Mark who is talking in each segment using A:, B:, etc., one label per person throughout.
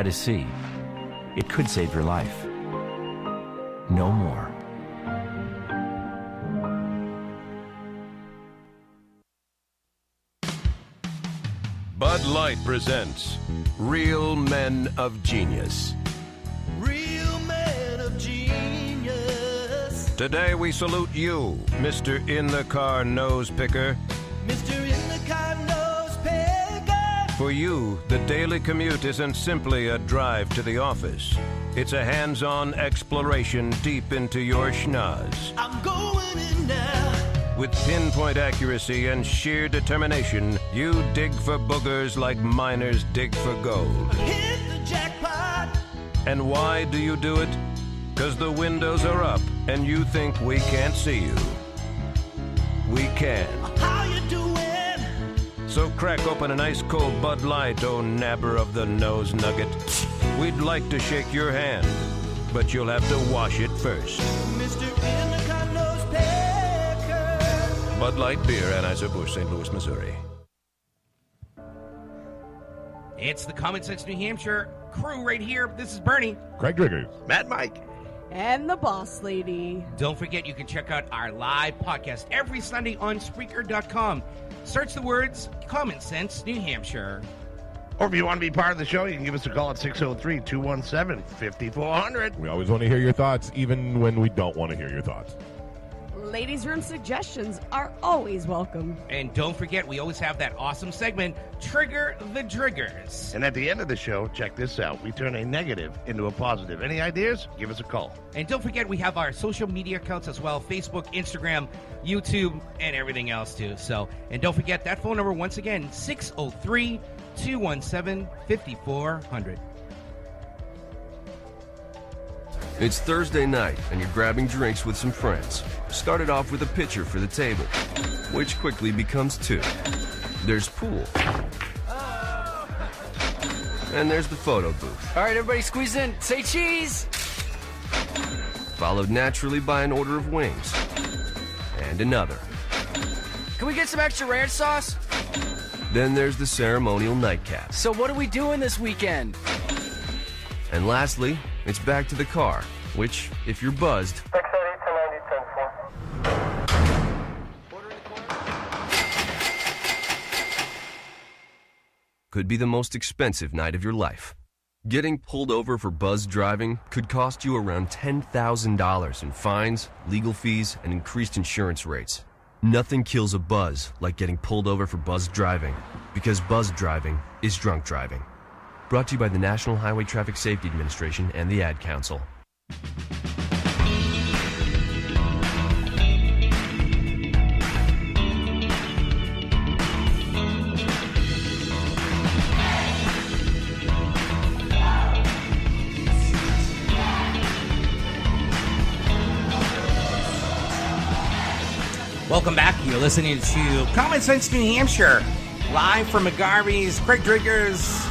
A: to see. It could save your life. No more.
B: Bud Light presents Real Men of Genius.
C: Real men of genius.
B: Today we salute you, Mr. In-the-Car Nose Picker.
C: Mr. In-the-Car Nose Picker.
B: For you, the daily commute isn't simply a drive to the office. It's a hands-on exploration deep into your schnoz.
C: I'm going in now.
B: With pinpoint accuracy and sheer determination, you dig for boogers like miners dig for gold.
C: Hit the jackpot.
B: And why do you do it? 'Cause the windows are up and you think we can't see you. We can.
C: How you doing?
B: So crack open an ice cold Bud Light, oh nabber of the nose nugget. We'd like to shake your hand, but you'll have to wash it first.
C: Mr. In-the-Car Nose Picker.
B: Bud Light Beer, Anheuser-Busch, St. Louis, Missouri.
D: It's the Common Sense New Hampshire crew right here. This is Bernie.
E: Craig Driggers.
F: Matt Mike.
G: And the boss lady.
D: Don't forget, you can check out our live podcast every Sunday on Spreaker.com. Search the words Common Sense New Hampshire.
F: Or if you want to be part of the show, you can give us a call at 603-217-5400.
E: We always want to hear your thoughts, even when we don't want to hear your thoughts.
G: Ladies' room suggestions are always welcome.
D: And don't forget, we always have that awesome segment, Trigger the Triggers.
F: And at the end of the show, check this out. We turn a negative into a positive. Any ideas? Give us a call.
D: And don't forget, we have our social media accounts as well, Facebook, Instagram, YouTube, and everything else too. So, and don't forget that phone number once again, 603-217-5400.
H: It's Thursday night, and you're grabbing drinks with some friends. Started off with a pitcher for the table, which quickly becomes two. There's pool. And there's the photo booth.
I: All right, everybody squeeze in. Say cheese!
H: Followed naturally by an order of wings. And another.
I: Can we get some extra ranch sauce?
H: Then there's the ceremonial nightcap.
I: So what are we doing this weekend?
H: And lastly, it's back to the car, which, if you're buzzed, could be the most expensive night of your life. Getting pulled over for buzz driving could cost you around $10,000 in fines, legal fees, and increased insurance rates. Nothing kills a buzz like getting pulled over for buzz driving, because buzz driving is drunk driving. Brought to you by the National Highway Traffic Safety Administration and the Ad Council.
D: Welcome back. You're listening to Common Sense New Hampshire, live from McGarvey's. Craig Driggers,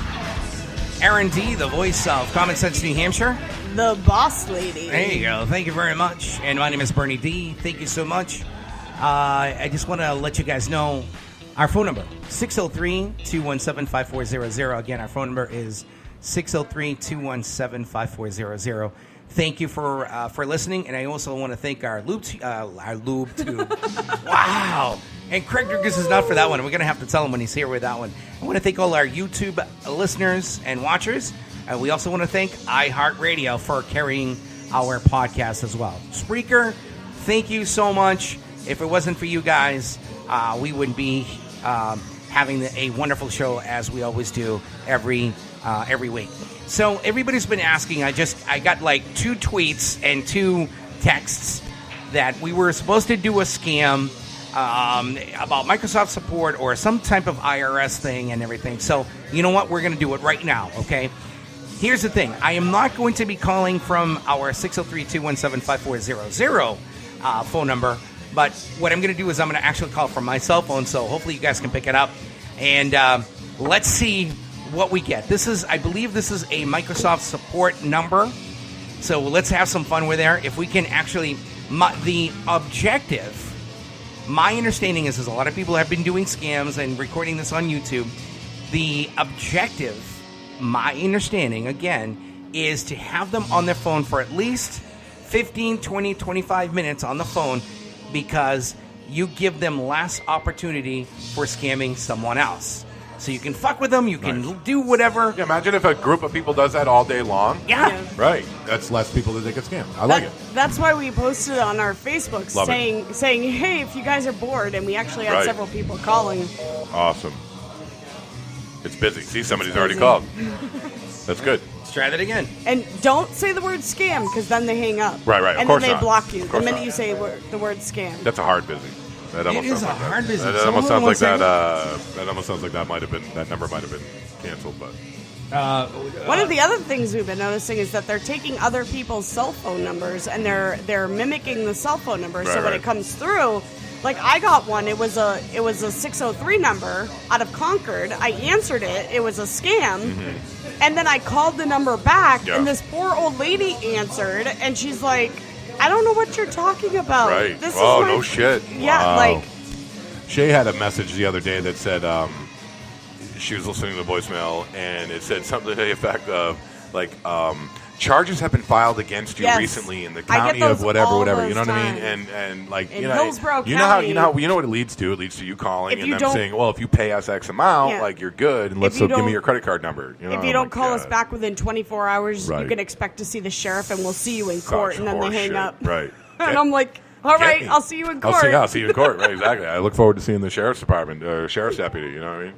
D: Aaron D., the voice of Common Sense New Hampshire.
G: The boss lady.
D: There you go. Thank you very much. And my name is Bernie D. Thank you so much. I just want to let you guys know our phone number, 603-217-5400. Again, our phone number is 603-217-5400. Thank you for listening, and I also want to thank our lube tube. Wow! And Craig Driggers is not for that one. We're going to have to tell him when he's here with that one. I want to thank all our YouTube listeners and watchers. We also want to thank iHeartRadio for carrying our podcast as well. Spreaker, thank you so much. If it wasn't for you guys, we wouldn't be having a wonderful show as we always do every week. So everybody's been asking. I got like 2 tweets and 2 texts that we were supposed to do a scam about Microsoft support or some type of IRS thing and everything. So you know what? We're going to do it right now, okay? Here's the thing. I am not going to be calling from our 603-217-5400 phone number, but what I'm going to do is I'm going to actually call from my cell phone, so hopefully you guys can pick it up. And let's see what we get. I believe this is a Microsoft support number, so let's have some fun with there. If we can actually, the objective, my understanding is a lot of people have been doing scams and recording this on YouTube. The objective, my understanding, again, is to have them on their phone for at least 15, 20, 25 minutes on the phone, because you give them less opportunity for scamming someone else. So you can fuck with them, you can do whatever.
E: Yeah, imagine if a group of people does that all day long.
D: Yeah.
E: Right. That's less people that they get scammed. I like it.
G: That's why we posted on our Facebook
E: Love
G: saying, hey, if you guys are bored, and we actually had several people calling.
E: Awesome. It's busy. See, somebody's already called. That's good.
D: Let's try that again.
G: And don't say the word scam, because then they hang up.
E: Right. Of
G: And
E: course
G: then they
E: not.
G: block you
E: Of
G: the
E: course
G: minute
E: not.
G: you say the word scam.
E: That's a hard busy. That almost
D: It is
E: sounds
D: a
E: like
D: hard
E: that.
D: busy.
E: That
D: So
E: almost
D: hold
E: sounds
D: on
E: like
D: one
E: that. That almost sounds like that number might have been canceled. But
G: One of the other things we've been noticing is that they're taking other people's cell phone numbers and they're mimicking the cell phone numbers. So when it comes through, like I got one, it was a 603 number out of Concord. I answered it. It was a scam. And then I called the number back, and this poor old lady answered, and she's like, I don't know what you're talking about.
E: right.
G: This
E: Oh,
G: is my
E: no shit.
G: Yeah,
E: Wow.
G: like
E: Shay had a message the other day that said she was listening to the voicemail, and it said something to the effect of, like, charges have been filed against you
G: Yes.
E: recently in the
G: I get
E: county
G: those
E: of whatever.
G: all
E: You
G: those
E: know what I
G: times.
E: mean? And like,
G: In
E: you know,
G: Hillsborough
E: you know how
G: County.
E: you know what it leads to. It leads to you calling
G: If
E: and
G: you
E: them
G: don't-
E: saying, "Well, if you pay us X amount,
G: Yeah.
E: like you're good, and let's
G: you
E: give me
G: don't-
E: your credit card number." You know?
G: if you
E: I'm
G: don't
E: like,
G: call us
E: God.
G: back within 24 hours,
E: Right.
G: you can expect to see the sheriff, and we'll see you in
E: Such
G: court. And then they hang
E: horseshit.
G: up.
E: Right.
G: And I'm like, all
E: Get
G: right,
E: me.
G: I'll see you in court.
E: I'll see you in court. Right, exactly. I look forward to seeing the sheriff's department, sheriff's deputy. You know what I mean?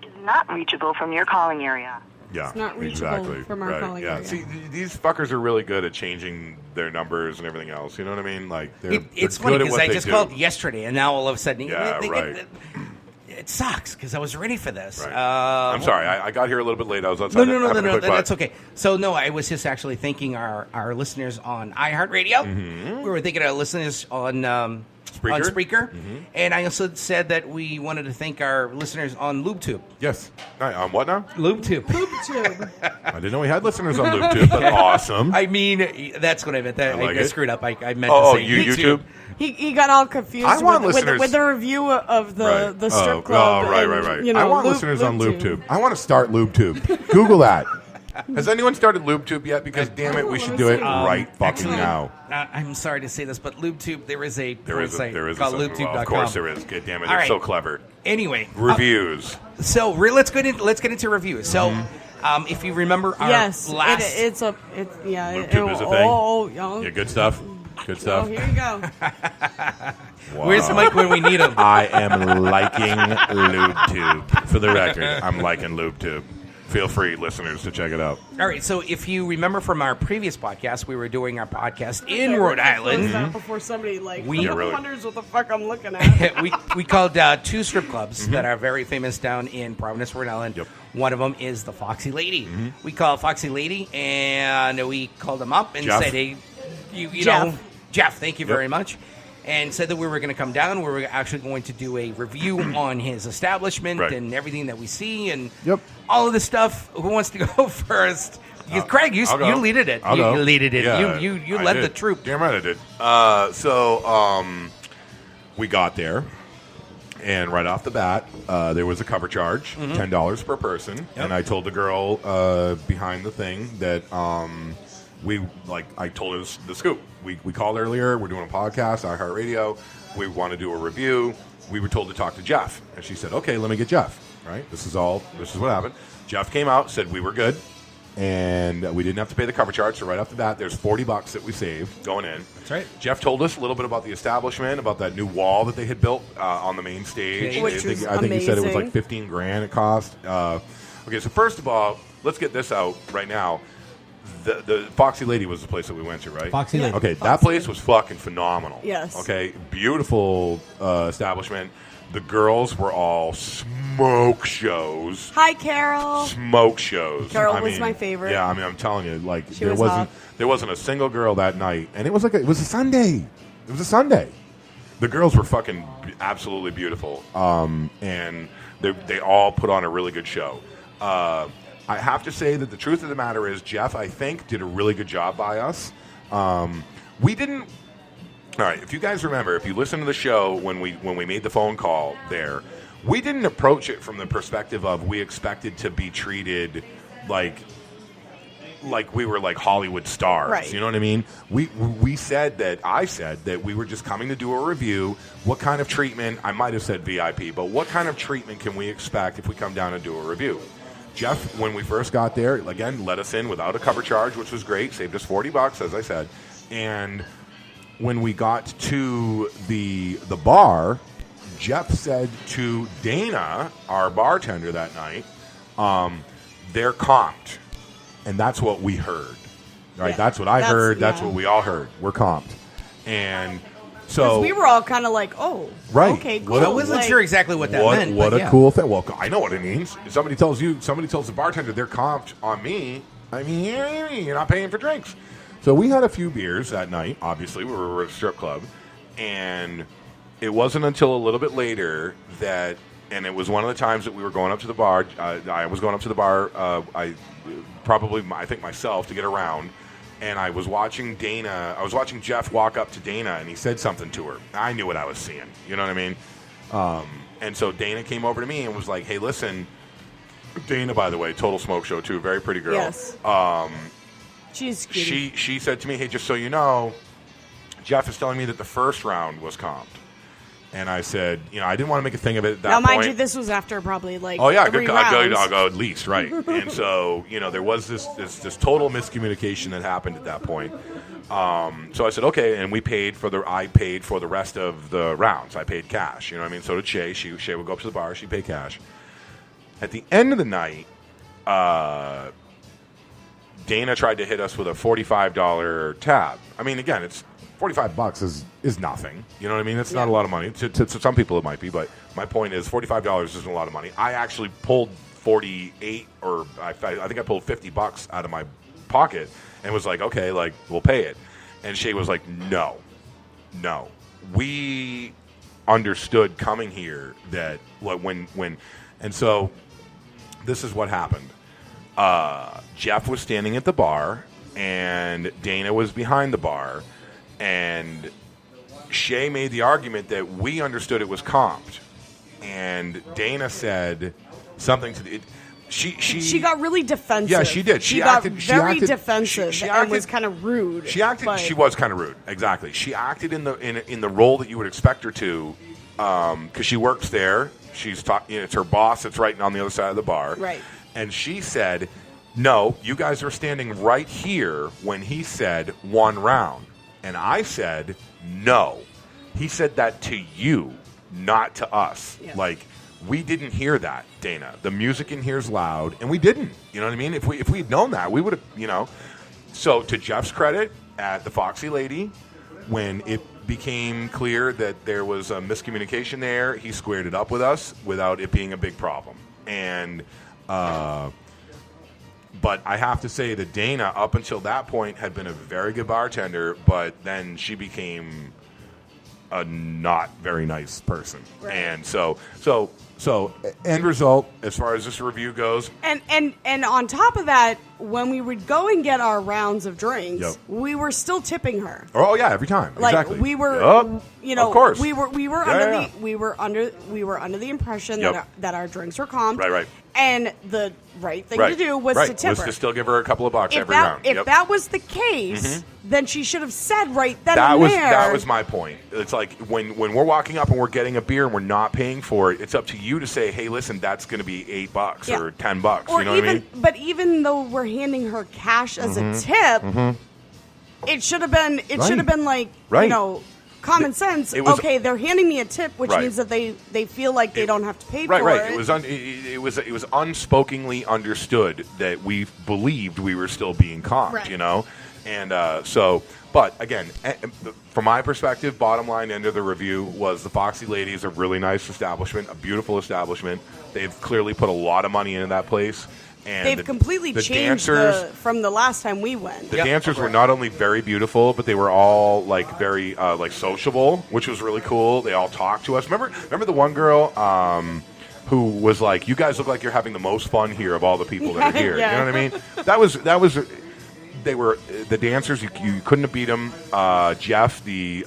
J: Is not reachable from your calling area.
E: Yeah,
G: It's not reachable
E: exactly.
G: from our
E: right.
G: calling
E: yeah.
G: area.
E: See, these fuckers are really good at changing their numbers and everything else. You know what I mean? Like
D: It's
E: they're
D: funny
E: good at
D: because
E: what
D: I
E: they
D: just
E: do.
D: called yesterday, and now all of a sudden,
E: Yeah, right.
D: It sucks because I was ready for this.
E: Right. I'm sorry, I got here a little bit late. I was outside.
D: No,
E: having a quick
D: that's
E: bite.
D: okay. So, no, I was just actually thanking our listeners on iHeartRadio.
E: Mm-hmm.
D: We were thanking our listeners on Spreaker. And I also said that we wanted to thank our listeners on LubeTube.
E: Yes. On what now?
D: LubeTube.
G: YouTube.
E: I didn't know we had listeners on LubeTube, but awesome.
D: I mean, that's what I meant.
E: I like
D: I
E: it.
D: screwed up. I meant
E: Oh,
D: to say
E: YouTube?
G: He got all confused
E: I want
G: with
E: listeners-
G: the review of the strip
E: Oh,
G: club.
E: Oh, right,
G: and,
E: right, right.
G: You know,
E: I want
G: Lube-
E: listeners on
G: LubeTube.
E: LubeTube. I want to start LubeTube. Google that. Has anyone started LubeTube yet? Because damn it, we should do it right fucking now.
D: I'm sorry to say this, but LubeTube, there is a website
E: There is
D: called
E: a
D: LubeTube.com.
E: Well, of course there is. God damn it,
D: All
E: it's
D: right.
E: so clever.
D: Anyway,
E: Reviews.
D: so let's get into reviews. So, if you remember our
G: Yes,
D: last,
G: it's
E: LubeTube is a thing.
G: Oh,
E: Yeah, good stuff. Good
G: oh,
E: stuff.
G: here you go.
E: Wow.
D: where's Mike when we need him?
E: I am liking LubeTube. For the record, I'm liking LubeTube. Feel free, listeners, to check it out.
D: All right, so if you remember from our previous podcast, we were doing our podcast in Rhode Island.
G: Before somebody
E: Yeah, really.
G: wonders what the fuck I'm looking at.
D: we called two strip clubs that are very famous down in Providence, Rhode Island.
E: Yep.
D: One of them is the Foxy Lady. We call it Foxy Lady, and we called them up and
E: Jeff.
D: said, hey, you
G: Jeff.
D: know, Jeff, thank you very much. And said that we were going to come down. We were actually going to do a review on his establishment
E: Right.
D: and everything that we see and
E: Yep.
D: all of this stuff. Who wants to go first? Craig, you
E: I'll go.
D: leaded it.
E: I'll go.
D: You leaded it.
E: Yeah,
D: You
E: I
D: led
E: did.
D: the troop.
E: Damn right I did. We got there, and right off the bat, there was a cover charge, $10 per person. And I told the girl behind the thing that I told her the scoop. We called earlier. We're doing a podcast, iHeartRadio. We want to do a review. We were told to talk to Jeff, and she said, "Okay, let me get Jeff." Right? This is what happened. Jeff came out, said we were good, and we didn't have to pay the cover charge. So right off the bat, there's $40 that we saved going in.
D: That's right.
E: Jeff told us a little bit about the establishment, about that new wall that they had built on the main stage.
G: Which was
E: I think he said it was
G: amazing.
E: like $15,000 it cost. Okay, so first of all, let's get this out right now. The Foxy Lady was the place that we went to, right?
D: Foxy Lady.
E: Okay, that place was fucking phenomenal.
G: Yes.
E: Okay, beautiful establishment. The girls were all smoke shows.
G: Hi, Carol.
E: Smoke shows.
G: Carol was my favorite.
E: Yeah, I mean, I'm telling you, like
G: She
E: there
G: was
E: wasn't
G: hot.
E: there wasn't a single girl that night, and it was a Sunday. It was a Sunday. The girls were fucking absolutely beautiful, and they all put on a really good show. I have to say that the truth of the matter is, Jeff, I think, did a really good job by us. We didn't. All right, if you guys remember, if you listen to the show when we made the phone call there, we didn't approach it from the perspective of we expected to be treated like we were like Hollywood stars.
G: Right.
E: You know what I mean? I said that we were just coming to do a review. What kind of treatment? I might have said VIP, but what kind of treatment can we expect if we come down and do a review? Jeff, when we first got there, again, let us in without a cover charge, which was great. Saved us $40, as I said. And when we got to the bar, Jeff said to Dana, our bartender that night, they're comped. And that's what we heard. Right?
G: Yeah.
E: That's what I heard. That's what we all heard. We're comped. And so
G: we were all kind of like, oh,
E: right.
G: Okay, cool.
D: I wasn't sure exactly what that meant.
E: What
D: but
E: a
D: yeah.
E: cool thing. Well, I know what it means. If somebody tells the bartender they're comped on me, I mean, you're not paying for drinks. So we had a few beers that night. Obviously, we were at a strip club. And it wasn't until a little bit later that, and it was one of the times that we were going up to the bar. I was going up to the bar, I think myself, to get around. And I was watching Jeff walk up to Dana, and he said something to her. I knew what I was seeing. You know what I mean? And so Dana came over to me and was like, hey, listen. Dana, by the way, total smoke show, too. Very pretty girl.
G: Yes. She's cute.
E: She said to me, hey, just so you know, Jeff is telling me that the first round was comped. And I said, I didn't want to make a thing of it at that point.
G: Now, mind you, this was after probably like
E: 3
G: rounds.
E: I'll go at least, right. And so, there was this total miscommunication that happened at that point. So I said, okay, and I paid for the rest of the rounds. I paid cash, you know what I mean? So did Shay. Shay would go up to the bar. She'd pay cash. At the end of the night, Dana tried to hit us with a $45 tab. I mean, again, it's $45 is nothing. You know what I mean? It's not a lot of money. To some people it might be, but my point is $45 isn't a lot of money. I actually pulled 48, or I think I pulled $50 out of my pocket and was like, okay, like, we'll pay it. And Shay was like, no. We understood coming here that and so this is what happened. Jeff was standing at the bar, and Dana was behind the bar. And Shay made the argument that we understood it was comped, and Dana said something to the. She
G: got really defensive.
E: Yeah, she did.
G: She got very defensive and was kind of rude.
E: She was kind of rude. Exactly. She acted in the role that you would expect her to, because she works there. She's it's her boss that's right on the other side of the bar.
G: Right.
E: And she said, "No, you guys are standing right here when he said 1 round." And I said, no. He said that to you, not to us.
G: Yeah.
E: Like, we didn't hear that, Dana. The music in here is loud, and we didn't. You know what I mean? If we'd known that, we would have, So, to Jeff's credit, at the Foxy Lady, when it became clear that there was a miscommunication there, he squared it up with us without it being a big problem. And, but I have to say that Dana, up until that point, had been a very good bartender, but then she became a not very nice person. Right. And so end result, as far as this review goes.
G: And on top of that, when we would go and get our rounds of drinks, we were still tipping her.
E: Oh yeah, every time.
G: Like
E: exactly.
G: we were,
E: of course.
G: we were under the impression that our drinks were comped.
E: Right.
G: And the right thing to do was to tip her.
E: Was to still give her a couple of bucks every round.
G: If that was the case, then she should have said right then
E: that
G: and
E: was,
G: there.
E: That was my point. It's like when we're walking up and we're getting a beer and we're not paying for it, it's up to you to say, hey, listen, that's going to be $8 or $10.
G: Or
E: you know what I mean?
G: But even though we're handing her cash as a tip, it should have been. It should have been like common sense. Okay, they're handing me a tip, which means that they feel like they don't have to pay for it.
E: Right. It was unspokenly understood that we believed we were still being comped, and so. But again, from my perspective, bottom line end of the review was the Foxy Lady is a really nice establishment, a beautiful establishment. They've clearly put a lot of money into that place. And
G: they've completely changed from the last time we went.
E: The dancers were not only very beautiful, but they were all very sociable, which was really cool. They all talked to us. Remember the one girl who was like, "You guys look like you're having the most fun here of all the people that are here." You know what I mean? That was. They were the dancers. You couldn't have beat them. Jeff, I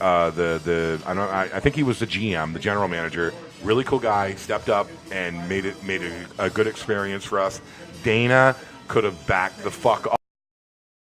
E: think he was the GM, the general manager. Really cool guy. Stepped up and made it a good experience for us. Dana could have backed the fuck off.